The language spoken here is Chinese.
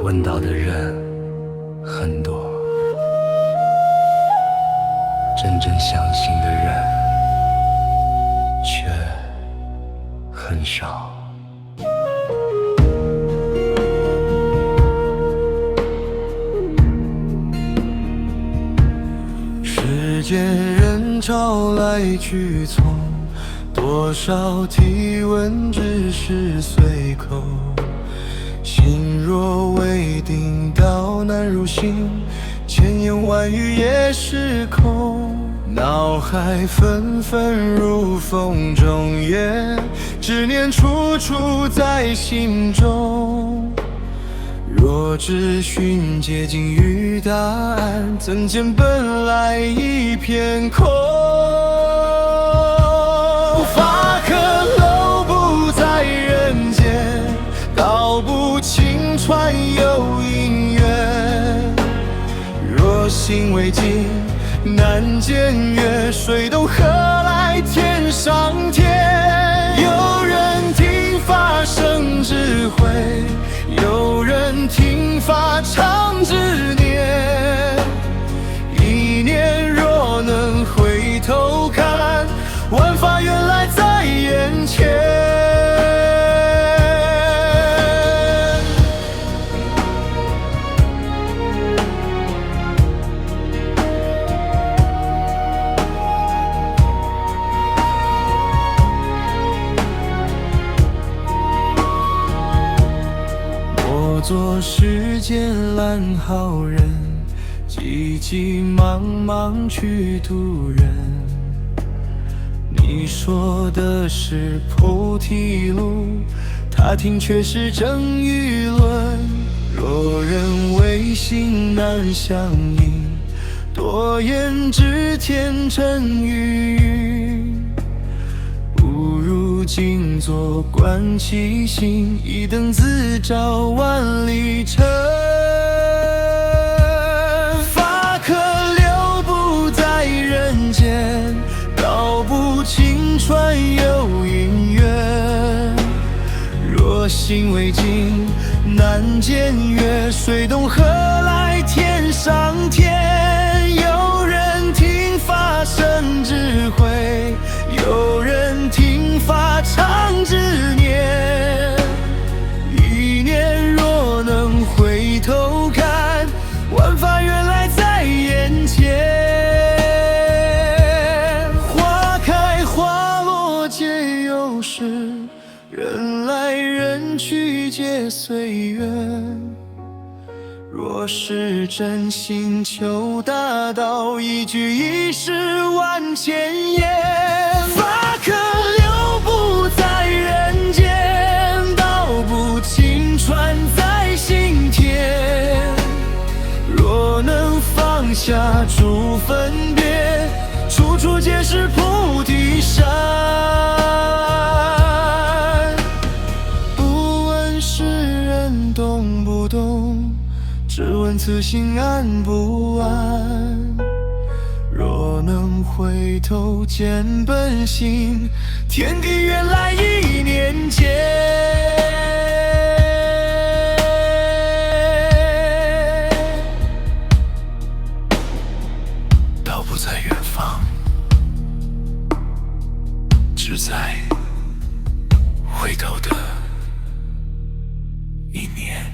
问到的人很多，真正相信的人却很少。世间人潮来去匆，多少提问只是随口。心若未定，道难入心，千言万语也是空。脑海纷纷如风中月，执念处处在心中。若只寻接近与答案，怎见本来一片空？发可留不在人间，道不尽船有因缘。若心未尽，难见月，水动何来天上天？有人听发生智慧，有人听发长执念。一念若能回头看，万法原来在眼前。我做世间烂好人，急急忙忙去渡人。你说的是菩提路，他听却是正舆论。若人未醒难相应，多言知天真与云。不如静坐观其心，一灯自照万里尘。发可留不在人间，道不尽船有因缘。若心未尽，难见月，水动何来天上天？有人听发生智慧，有人听发长执念。一念若能回头看，万法原来在眼前。花开花落皆有时，人来人去皆随缘。若是真心求大道，一句一世万千言。发可留不在人间，道不尽船在心田。若能放下诸分别，处处皆是菩提山。不问世人懂不懂，只问此心安不安。若能回头见本性，天地原来一念间。道不在远方，只在回头的一念。